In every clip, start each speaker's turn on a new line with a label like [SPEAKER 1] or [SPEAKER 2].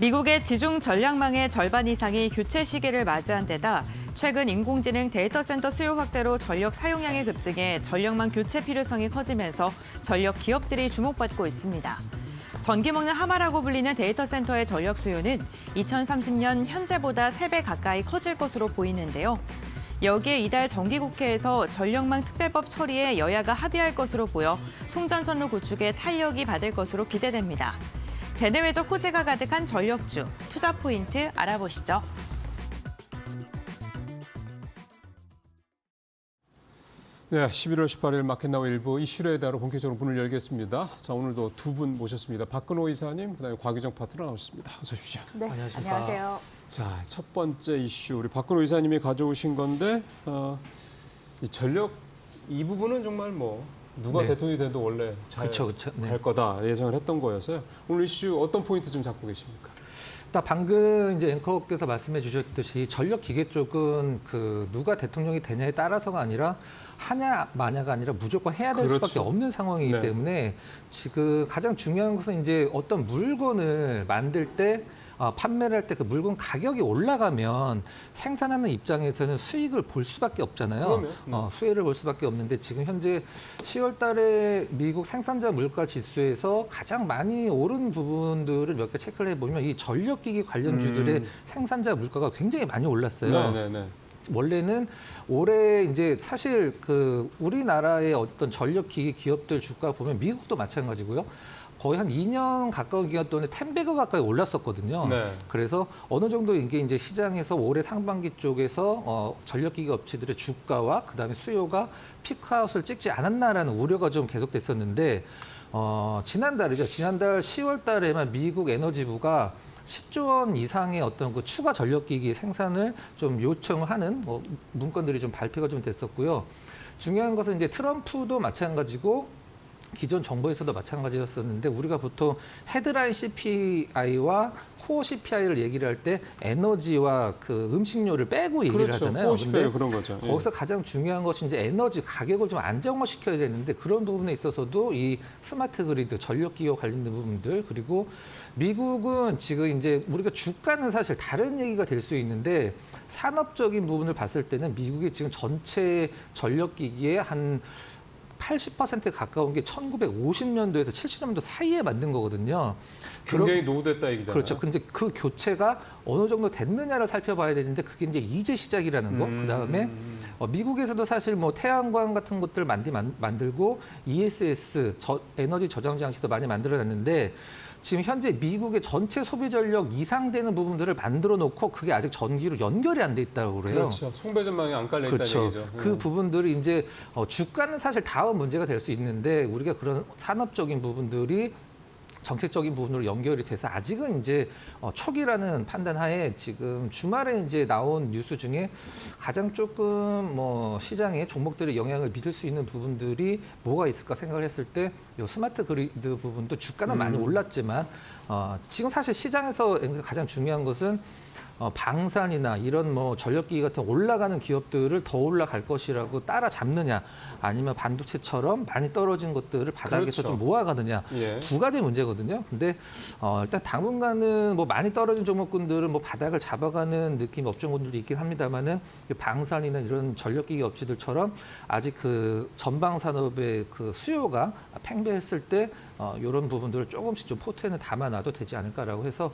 [SPEAKER 1] 미국의 지중 전략망의 절반 이상이 교체 시기를 맞이한 데다 최근 인공지능 데이터 센터 수요 확대로 전력 사용량이 급증해 전력망 교체 필요성이 커지면서 전력 기업들이 주목받고 있습니다. 전기 먹는 하마라고 불리는 데이터 센터의 전력 수요는 2030년 현재보다 3배 가까이 커질 것으로 보이는데요. 여기에 이달 정기국회에서 전력망 특별법 처리에 여야가 합의할 것으로 보여 송전선로 구축에 탄력이 받을 것으로 기대됩니다. 대내외적 호재가 가득한 전력주, 투자 포인트 알아보시죠.
[SPEAKER 2] 네, 11월 18일 마켓나우 일부 이슈에 따라 본격적으로 문을 열겠습니다. 자, 오늘도 두 분 모셨습니다. 박근호 이사님, 그다음에 곽유정 파트너 나오셨습니다. 어서 오십시오.
[SPEAKER 3] 네, 안녕하세요.
[SPEAKER 2] 자, 첫 번째 이슈 우리 박근호 이사님이 가져오신 건데 이 전력 이 부분은 정말 뭐 누가 대통령이 돼도 원래 잘 갈 거다 예상을 했던 거여서요. 오늘 이슈 어떤 포인트 좀 잡고 계십니까?
[SPEAKER 3] 방금 이제 앵커께서 말씀해 주셨듯이 전력 기계 쪽은 누가 대통령이 되냐에 따라서가 아니라 하냐 마냐가 아니라 무조건 해야 될 수밖에 없는 상황이기 때문에 지금 가장 중요한 것은 이제 어떤 물건을 만들 때 판매를 할 때 그 물건 가격이 올라가면 생산하는 입장에서는 수익을 볼 수밖에 없잖아요. 수혜를 볼 수밖에 없는데 지금 현재 10월 달에 미국 생산자 물가 지수에서 가장 많이 오른 부분들을 몇 개 체크를 해보면 이 전력기기 관련주들의 생산자 물가가 굉장히 많이 올랐어요. 원래는 올해 이제 사실 우리나라의 어떤 전력기기 기업들 주가 보면 미국도 마찬가지고요. 거의 한 2년 가까운 기간 동안에 10배가 가까이 올랐었거든요. 그래서 어느 정도 이게 이제 시장에서 올해 상반기 쪽에서 전력기기 업체들의 주가와 그다음에 수요가 피크아웃을 찍지 않았나라는 우려가 좀 계속됐었는데 지난달이죠. 지난달 10월 달에만 미국 에너지부가 10조 원 이상의 어떤 추가 전력기기 생산을 좀 요청을 하는 문건들이 좀 발표가 좀 됐었고요. 중요한 것은 이제 트럼프도 마찬가지고 기존 정부에서도 마찬가지였었는데 우리가 보통 헤드라인 CPI와 코어 CPI를 얘기를 할 때 에너지와 음식료를 빼고 얘기를 하잖아요.
[SPEAKER 2] 코어 CPI 그런 거죠.
[SPEAKER 3] 거기서 가장 중요한 것이 이제 에너지 가격을 좀 안정화시켜야 되는데 그런 부분에 있어서도 이 스마트 그리드, 전력기업 관련된 부분들 그리고 미국은 지금 이제 우리가 주가는 사실 다른 얘기가 될 수 있는데 산업적인 부분을 봤을 때는 미국이 지금 전체 전력기기의 한 80% 가까운 게 1950년도에서 70년도 사이에 만든 거거든요.
[SPEAKER 2] 굉장히 노후됐다 얘기잖아요.
[SPEAKER 3] 그렇죠. 근데 그 교체가 어느 정도 됐느냐를 살펴봐야 되는데 그게 이제 시작이라는 거. 그다음에 미국에서도 사실 뭐 태양광 같은 것들 만들고 ESS 에너지 저장 장치도 많이 만들어놨는데 지금 현재 미국의 전체 소비 전력 이상 되는 부분들을 만들어 놓고 그게 아직 전기로 연결이 안 돼 있다고 그래요.
[SPEAKER 2] 그렇죠. 송배전망이 안 깔려 있다는 얘기죠.
[SPEAKER 3] 그 부분들이 이제 주가는 사실 다음 문제가 될 수 있는데 우리가 그런 산업적인 부분들이 정책적인 부분으로 연결이 돼서 아직은 이제 초기라는 판단하에 지금 주말에 이제 나온 뉴스 중에 가장 조금 시장에 종목들의 영향을 미칠 수 있는 부분들이 뭐가 있을까 생각을 했을 때 이 스마트 그리드 부분도 주가는 많이 올랐지만 지금 사실 시장에서 가장 중요한 것은 방산이나 이런 전력기기 같은 올라가는 기업들을 더 올라갈 것이라고 따라잡느냐 아니면 반도체처럼 많이 떨어진 것들을 바닥에서 좀 모아가느냐 두 가지 문제거든요. 근데 일단 당분간은 많이 떨어진 종목군들은 바닥을 잡아가는 느낌 업종군들도 있긴 합니다만은 방산이나 이런 전력기기 업체들처럼 아직 전방 산업의 수요가 팽배했을 때 이런 부분들을 조금씩 좀 포트에는 담아놔도 되지 않을까라고 해서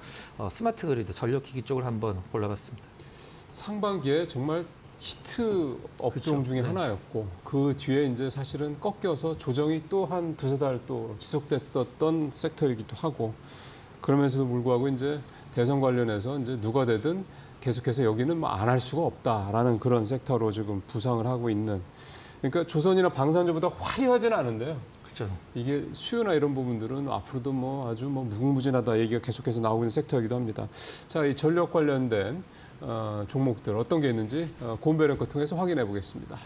[SPEAKER 3] 스마트 그리드 전력기기 쪽을 한번 골라봤습니다.
[SPEAKER 2] 상반기에 정말 히트 업종 중에 하나였고 그 뒤에 이제 사실은 꺾여서 조정이 또 한 두세 달 또 지속됐었던 섹터이기도 하고 그러면서도 불구하고 이제 대선 관련해서 이제 누가 되든 계속해서 여기는 안 할 수가 없다라는 그런 섹터로 지금 부상을 하고 있는 그러니까 조선이나 방산주보다 화려하지는 않은데요. 이게 수요나 이런 부분들은 앞으로도 아주 무궁무진하다 얘기가 계속해서 나오고 있는 섹터이기도 합니다. 자, 이 전력 관련된 종목들 어떤 게 있는지 곰베 랭커 통해서 확인해 보겠습니다.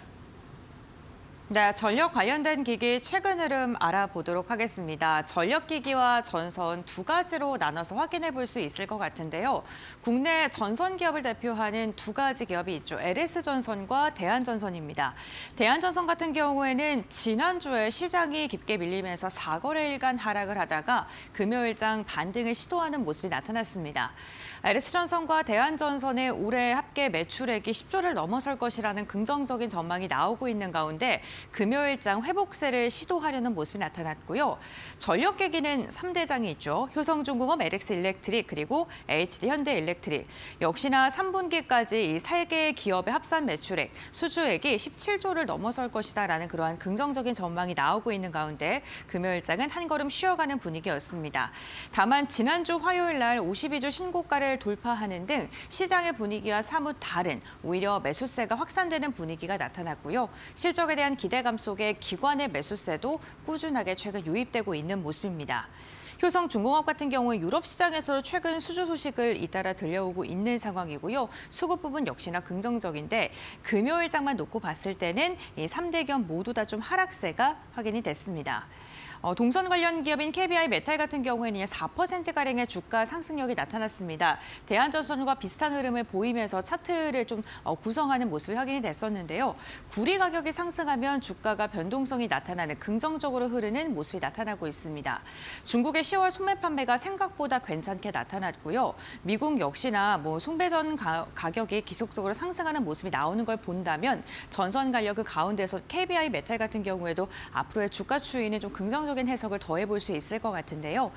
[SPEAKER 1] 네, 전력 관련된 기기 최근 흐름 알아보도록 하겠습니다. 전력기기와 전선 두 가지로 나눠서 확인해 볼 수 있을 것 같은데요. 국내 전선 기업을 대표하는 두 가지 기업이 있죠. LS전선과 대한전선입니다. 대한전선 같은 경우에는 지난주에 시장이 깊게 밀리면서 4거래일간 하락을 하다가 금요일장 반등을 시도하는 모습이 나타났습니다. LS전선과 대한전선의 올해 합계 매출액이 10조를 넘어설 것이라는 긍정적인 전망이 나오고 있는 가운데 금요일장 회복세를 시도하려는 모습이 나타났고요. 전력기기는 3대장이 있죠. 효성중공업, LX일렉트릭, 그리고 HD현대일렉트릭. 역시나 3분기까지 이 3개의 기업의 합산 매출액, 수주액이 17조를 넘어설 것이다라는 그러한 긍정적인 전망이 나오고 있는 가운데 금요일장은 한 걸음 쉬어가는 분위기였습니다. 다만 지난주 화요일 날 52주 신고가를 돌파하는 등 시장의 분위기와 사뭇 다른 오히려 매수세가 확산되는 분위기가 나타났고요. 실적에 대한 기대감 속에 기관의 매수세도 꾸준하게 최근 유입되고 있는 모습입니다. 효성중공업 같은 경우는 유럽 시장에서 최근 수주 소식을 잇따라 들려오고 있는 상황이고요. 수급 부분 역시나 긍정적인데 금요일장만 놓고 봤을 때는 이 3대 기업 모두 다 좀 하락세가 확인이 됐습니다. 동선 관련 기업인 KBI 메탈 같은 경우에는 4%가량의 주가 상승력이 나타났습니다. 대한전선과 비슷한 흐름을 보이면서 차트를 좀 구성하는 모습이 확인이 됐었는데요. 구리 가격이 상승하면 주가가 변동성이 나타나는 긍정적으로 흐르는 모습이 나타나고 있습니다. 중국의 10월 소매 판매가 생각보다 괜찮게 나타났고요. 미국 역시나 송배전 가격이 기속적으로 상승하는 모습이 나오는 걸 본다면 전선 관련 그 가운데서 KBI 메탈 같은 경우에도 앞으로의 주가 추이는 좀 긍정적 해석을 더해볼 수 있을 것 같은데요.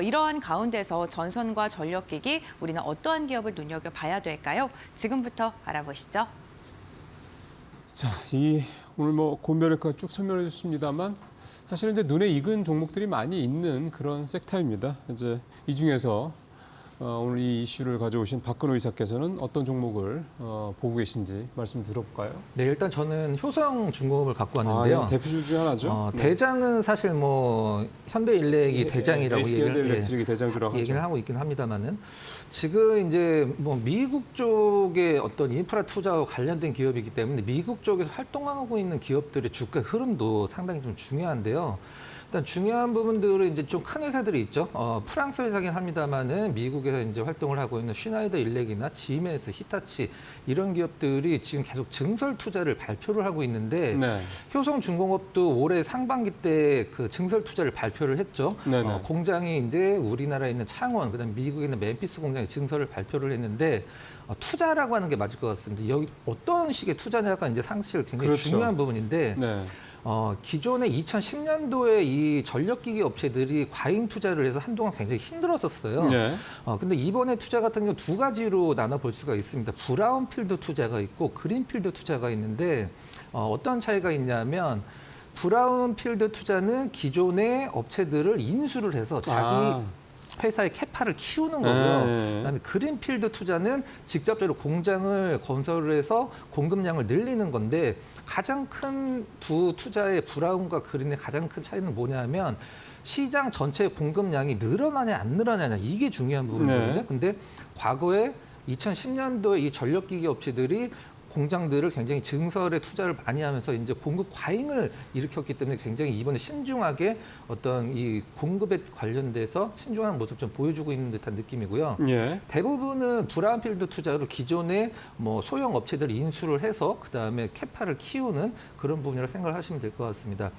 [SPEAKER 1] 이러한 가운데서 전선과 전력기기 우리는 어떠한 기업을 눈여겨봐야 될까요? 지금부터 알아보시죠.
[SPEAKER 2] 자, 오늘 고면을까 쭉 설명해 주셨습니다만 사실은 이제 눈에 익은 종목들이 많이 있는 그런 섹터입니다. 이제 이 중에서 오늘 이 이슈를 가져오신 박근호 이사께서는 어떤 종목을 보고 계신지 말씀 들어볼까요?
[SPEAKER 3] 네, 일단 저는 효성중공업을 갖고 왔는데요.
[SPEAKER 2] 대표주 중에 하나죠.
[SPEAKER 3] 네. 대장은 사실 현대일렉이 대장이라고
[SPEAKER 2] HD현대일렉트릭이 대장주라고
[SPEAKER 3] 얘기를
[SPEAKER 2] 하죠.
[SPEAKER 3] 하고 있긴 합니다만은 지금 이제 미국 쪽의 어떤 인프라 투자와 관련된 기업이기 때문에 미국 쪽에서 활동하고 있는 기업들의 주가 흐름도 상당히 좀 중요한데요. 일단 중요한 부분들은 이제 좀 큰 회사들이 있죠. 프랑스 회사긴 합니다만은 미국에서 이제 활동을 하고 있는 슈나이더 일렉이나 지멘스, 히타치 이런 기업들이 지금 계속 증설 투자를 발표를 하고 있는데
[SPEAKER 2] 네.
[SPEAKER 3] 효성중공업도 올해 상반기 때 그 증설 투자를 발표를 했죠. 공장이 이제 우리나라에 있는 창원, 그다음 미국에 있는 멤피스 공장에 증설을 발표를 했는데 투자라고 하는 게 맞을 것 같습니다. 여기 어떤 식의 투자냐가 이제 사실 굉장히
[SPEAKER 2] 그렇죠.
[SPEAKER 3] 중요한 부분인데.
[SPEAKER 2] 네.
[SPEAKER 3] 기존에 2010년도에 이 전력기기 업체들이 과잉 투자를 해서 한동안 굉장히 힘들었었어요.
[SPEAKER 2] 네.
[SPEAKER 3] 근데 이번에 투자 같은 경우 두 가지로 나눠 볼 수가 있습니다. 브라운필드 투자가 있고 그린필드 투자가 있는데 어떤 차이가 있냐면 브라운필드 투자는 기존의 업체들을 인수를 해서 자기 회사의 캐파를 키우는 거고요. 그다음에 그린필드 투자는 직접적으로 공장을 건설을 해서 공급량을 늘리는 건데 가장 큰 두 투자의 브라운과 그린의 가장 큰 차이는 뭐냐면 시장 전체 공급량이 늘어나냐 안 늘어나냐 이게 중요한 부분이거든요. 근데 과거에 2010년도에 이 전력기기 업체들이 공장들을 굉장히 증설에 투자를 많이 하면서 이제 공급 과잉을 일으켰기 때문에 굉장히 이번에 신중하게 어떤 이 공급에 관련돼서 신중한 모습 좀 보여주고 있는 듯한 느낌이고요.
[SPEAKER 2] 예.
[SPEAKER 3] 대부분은 브라운필드 투자로 기존의 소형 업체들 인수를 해서 그 다음에 캐파를 키우는 그런 부분이라고 생각을 하시면 될 것 같습니다.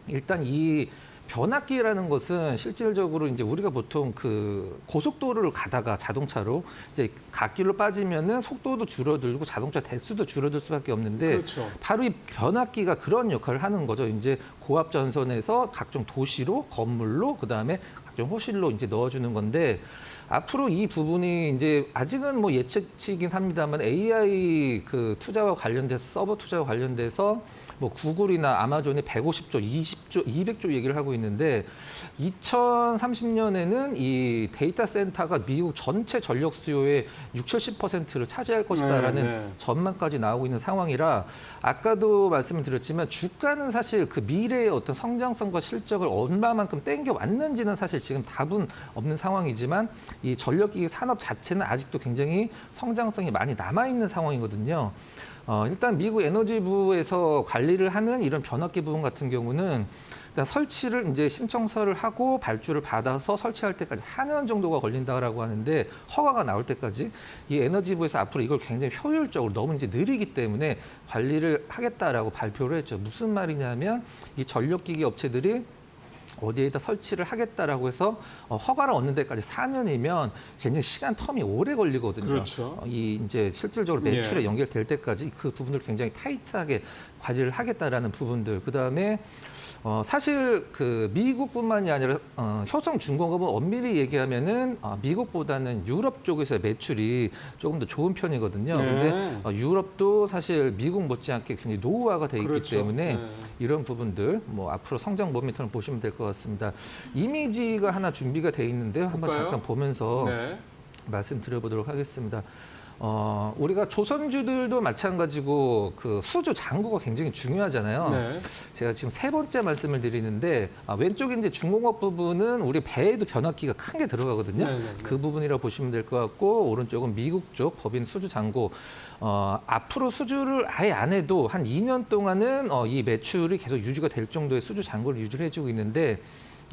[SPEAKER 3] 일단 이 변압기라는 것은 실질적으로 이제 우리가 보통 그 고속도로를 가다가 자동차로 이제 갓길로 빠지면은 속도도 줄어들고 자동차 대수도 줄어들 수밖에 없는데
[SPEAKER 2] 그렇죠.
[SPEAKER 3] 바로 이 변압기가 그런 역할을 하는 거죠. 이제 고압 전선에서 각종 도시로 건물로 그다음에 각종 호실로 이제 넣어주는 건데 앞으로 이 부분이 이제 아직은 예측치긴 합니다만 AI 그 투자와 관련돼서 서버 투자와 관련돼서 구글이나 아마존이 150조, 20조, 200조 얘기를 하고 있는데 2030년에는 이 데이터 센터가 미국 전체 전력 수요의 60~70%를 차지할 것이다라는 전망까지 나오고 있는 상황이라 아까도 말씀을 드렸지만 주가는 사실 그 미래의 어떤 성장성과 실적을 얼마만큼 땡겨 왔는지는 사실 지금 답은 없는 상황이지만 이 전력기기 산업 자체는 아직도 굉장히 성장성이 많이 남아 있는 상황이거든요. 일단 미국 에너지부에서 관리를 하는 이런 변압기 부분 같은 경우는 일단 설치를 이제 신청서를 하고 발주를 받아서 설치할 때까지 4년 정도가 걸린다라고 하는데 허가가 나올 때까지 이 에너지부에서 앞으로 이걸 굉장히 효율적으로 너무 이제 느리기 때문에 관리를 하겠다라고 발표를 했죠. 무슨 말이냐면 이 전력기기 업체들이 어디에다 설치를 하겠다라고 해서 허가를 얻는 데까지 4년이면 굉장히 시간 텀이 오래 걸리거든요.
[SPEAKER 2] 그렇죠.
[SPEAKER 3] 이 이제 실질적으로 매출에 연결될 때까지 그 부분을 굉장히 타이트하게 관리를 하겠다라는 부분들. 그다음에 사실 그 미국뿐만이 아니라 효성중공업은 엄밀히 얘기하면은 미국보다는 유럽 쪽에서 매출이 조금 더 좋은 편이거든요.
[SPEAKER 2] 네.
[SPEAKER 3] 근데 유럽도 사실 미국 못지않게 굉장히 노후화가 돼 있기
[SPEAKER 2] 그렇죠.
[SPEAKER 3] 때문에
[SPEAKER 2] 네.
[SPEAKER 3] 이런 부분들 뭐 앞으로 성장 모멘텀을 보시면 될 것 같습니다. 이미지가 하나 준비가 돼 있는데요. 한번
[SPEAKER 2] 볼까요?
[SPEAKER 3] 잠깐 보면서
[SPEAKER 2] 네.
[SPEAKER 3] 말씀드려보도록 하겠습니다. 우리가 조선주들도 마찬가지고 그 수주 잔고가 굉장히 중요하잖아요.
[SPEAKER 2] 네.
[SPEAKER 3] 제가 지금 세 번째 말씀을 드리는데 왼쪽에 이제 중공업 부분은 우리 배에도 변압기가 큰 게 들어가거든요.
[SPEAKER 2] 네, 네, 네.
[SPEAKER 3] 그 부분이라고 보시면 될 것 같고 오른쪽은 미국 쪽 법인 수주 잔고. 앞으로 수주를 아예 안 해도 한 2년 동안은 이 매출이 계속 유지가 될 정도의 수주 잔고를 유지를 해주고 있는데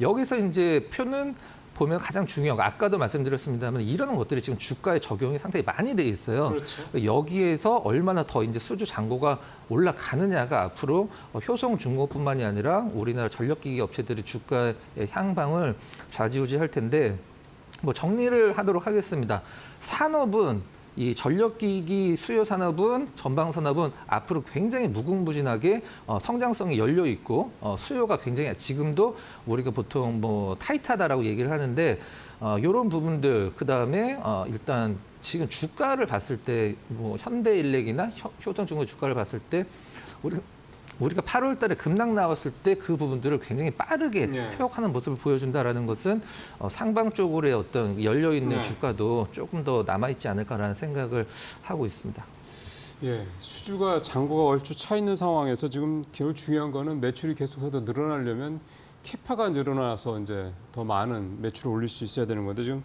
[SPEAKER 3] 여기서 이제 표는 보면 가장 중요한 거 아까도 말씀드렸습니다만 이런 것들이 지금 주가에 적용이 상당히 많이 돼 있어요.
[SPEAKER 2] 그렇죠.
[SPEAKER 3] 여기에서 얼마나 더 이제 수주 잔고가 올라가느냐가 앞으로 효성중공업뿐만이 아니라 우리나라 전력기기 업체들이 주가의 향방을 좌지우지할 텐데 뭐 정리를 하도록 하겠습니다. 산업은 이 전력기기 수요 산업은 전방 산업은 앞으로 굉장히 무궁무진하게 성장성이 열려 있고 수요가 굉장히 지금도 우리가 보통 뭐 타이트하다라고 얘기를 하는데 이런 부분들 그다음에 일단 지금 주가를 봤을 때 뭐 현대일렉이나 효성중공업 주가를 봤을 때 우리가 8월 달에 급락 나왔을 때 그 부분들을 굉장히 빠르게
[SPEAKER 2] 네.
[SPEAKER 3] 회복하는 모습을 보여준다라는 것은 상방 쪽으로의 어떤 열려있는
[SPEAKER 2] 네.
[SPEAKER 3] 주가도 조금 더 남아있지 않을까라는 생각을 하고 있습니다.
[SPEAKER 2] 예, 수주가 잔고가 얼추 차 있는 상황에서 지금 제일 중요한 거는 매출이 계속해서 늘어나려면 캐파가 늘어나서 이제 더 많은 매출을 올릴 수 있어야 되는 건데 지금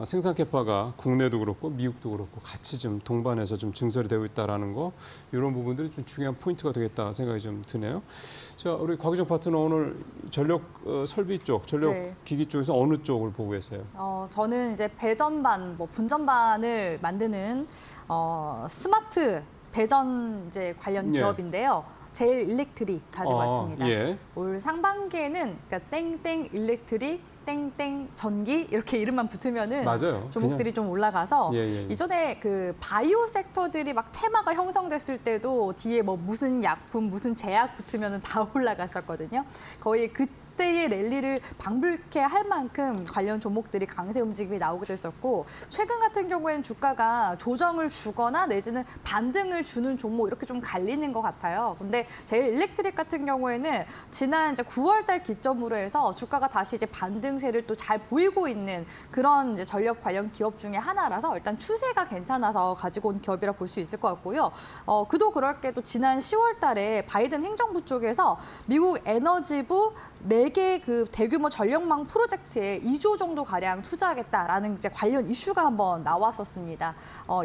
[SPEAKER 2] 생산 캐파가 국내도 그렇고 미국도 그렇고 같이 좀 동반해서 좀 증설이 되고 있다라는 거 이런 부분들이 좀 중요한 포인트가 되겠다 생각이 좀 드네요. 자, 우리 곽유정 파트너 오늘 전력 설비 쪽, 전력
[SPEAKER 4] 네.
[SPEAKER 2] 기기 쪽에서 어느 쪽을 보고 계세요?
[SPEAKER 4] 저는 이제 배전반, 뭐 분전반을 만드는 스마트 배전 이제 관련
[SPEAKER 2] 예.
[SPEAKER 4] 기업인데요. 제일 일렉트릭 가지고 왔습니다.
[SPEAKER 2] 예.
[SPEAKER 4] 올 상반기에는 그러니까 땡땡 일렉트릭, 땡땡 전기 이렇게 이름만 붙으면은
[SPEAKER 2] 맞아요.
[SPEAKER 4] 종목들이 좀 올라가서
[SPEAKER 2] 예, 예.
[SPEAKER 4] 이전에 그 바이오 섹터들이 막 테마가 형성됐을 때도 뒤에 뭐 무슨 약품, 무슨 제약 붙으면은 다 올라갔었거든요. 거의 그때의 랠리를 방불케 할 만큼 관련 종목들이 강세 움직임이 나오기도 했었고 최근 같은 경우에는 주가가 조정을 주거나 내지는 반등을 주는 종목 이렇게 좀 갈리는 것 같아요. 근데 제일 일렉트릭 같은 경우에는 지난 이제 9월 달 기점으로 해서 주가가 다시 이제 반등세를 또 잘 보이고 있는 그런 이제 전력 관련 기업 중에 하나라서 일단 추세가 괜찮아서 가지고 온 기업이라 볼 수 있을 것 같고요. 그도 그럴 게 또 지난 10월 달에 바이든 행정부 쪽에서 미국 에너지부 4개 그 대규모 전력망 프로젝트에 2조 정도 가량 투자하겠다라는 이제 관련 이슈가 한번 나왔었습니다.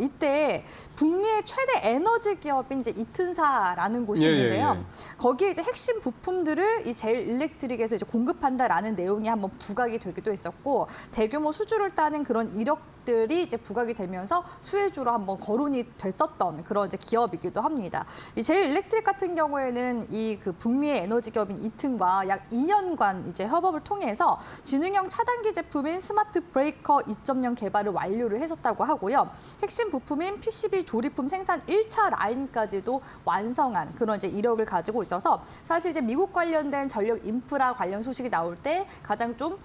[SPEAKER 4] 이때 북미의 최대 에너지 기업인 이제 이튼사라는 곳이
[SPEAKER 2] 예, 예,
[SPEAKER 4] 있는데요.
[SPEAKER 2] 예.
[SPEAKER 4] 거기에 이제 핵심 부품들을 이 제일 일렉트릭에서 이제 공급한다라는 내용이 한번 부각이 되기도 했었고 대규모 수주를 따는 그런 이력들이 이제 부각이 되면서 수혜주로 한번 거론이 됐었던 그런 이제 기업이기도 합니다. 이 제일 일렉트릭 같은 경우에는 이 그 북미의 에너지 기업인 이튼과 약 2년간 이제 협업을 통해서 지능형 차단기 제품인 스마트 브레이커 2.0 개발을 완료를 했었다고 하고요. 핵심 부품인 PCB 조립품 생산 1차 라인까지도 완성한 그런 이제 이력을 가지고 있어서 사실 이제 미국 관련된 전력 인프라 관련 소식이 나올 때 가장 좀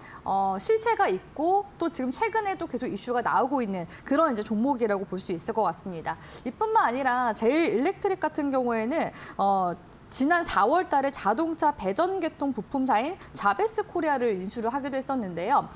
[SPEAKER 4] 실체가 있고 또 지금 최근에도 계속 이슈가 나오고 있는 그런 이제 종목이라고 볼 수 있을 것 같습니다. 이뿐만 아니라 제일 일렉트릭 같은 경우에는 지난 4월 달에 자동차 배전 계통 부품사인 자베스 코리아를 인수를 하기도 했었는데요.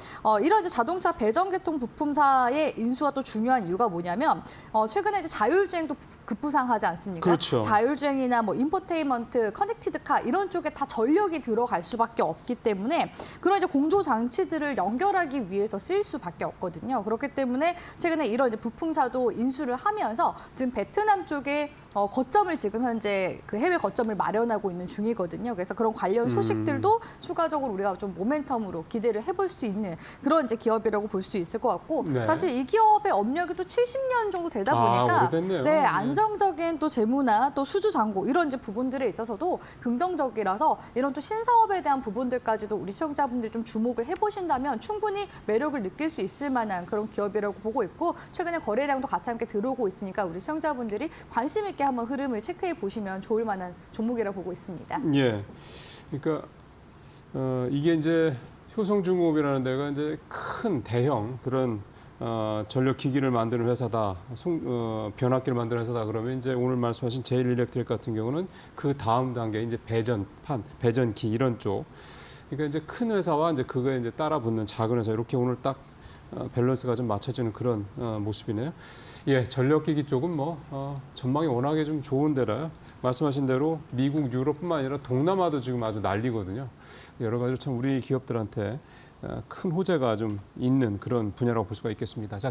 [SPEAKER 4] 이런 이제 자동차 배전 계통 부품사의 인수가 또 중요한 이유가 뭐냐면 최근에 이제 자율주행도 급부상하지 않습니까?
[SPEAKER 2] 그렇죠.
[SPEAKER 4] 자율주행이나 뭐 인포테인먼트, 커넥티드카 이런 쪽에 다 전력이 들어갈 수밖에 없기 때문에 그런 이제 공조 장치들을 연결하기 위해서 쓰일 수밖에 없거든요. 그렇기 때문에 최근에 이런 이제 부품사도 인수를 하면서 지금 베트남 쪽에 거점을 지금 현재 그 해외 거점을 마련하고 있는 중이거든요. 그래서 그런 관련 소식들도 추가적으로 우리가 좀 모멘텀으로 기대를 해볼 수 있는 그런 이제 기업이라고 볼 수 있을 것 같고
[SPEAKER 2] 네.
[SPEAKER 4] 사실 이 기업의 업력이 또 70년 정도 되다 보니까
[SPEAKER 2] 오래됐네요.
[SPEAKER 4] 네, 안정적인 또 재무나 또 수주 잔고 이런 이제 부분들에 있어서도 긍정적이라서 이런 또 신사업에 대한 부분들까지도 우리 시청자분들이 좀 주목을 해보신다면 충분히 매력을 느낄 수 있을 만한 그런 기업이라고 보고 있고 최근에 거래량도 같이 함께 들어오고 있으니까 우리 시청자분들이 관심 있게 한번 흐름을 체크해 보시면 좋을 만한 종목이라고 보고 있습니다.
[SPEAKER 2] 예. 그러니까 이게 이제 효성중공업이라는 데가 이제 큰 대형 그런 전력 기기를 만드는 회사다, 변압기를 만드는 회사다 그러면 이제 오늘 말씀하신 제일일렉트릭 같은 경우는 그 다음 단계 이제 배전판, 배전기 이런 쪽. 그러니까 이제 큰 회사와 이제 그거에 이제 따라 붙는 작은 회사 이렇게 오늘 딱 밸런스가 좀 맞춰지는 그런 모습이네요. 예, 전력기기 쪽은 뭐 전망이 워낙에 좀 좋은 데라요. 말씀하신 대로 미국, 유럽뿐만 아니라 동남아도 지금 아주 난리거든요. 여러 가지로 참 우리 기업들한테 큰 호재가 좀 있는 그런 분야라고 볼 수가 있겠습니다. 자,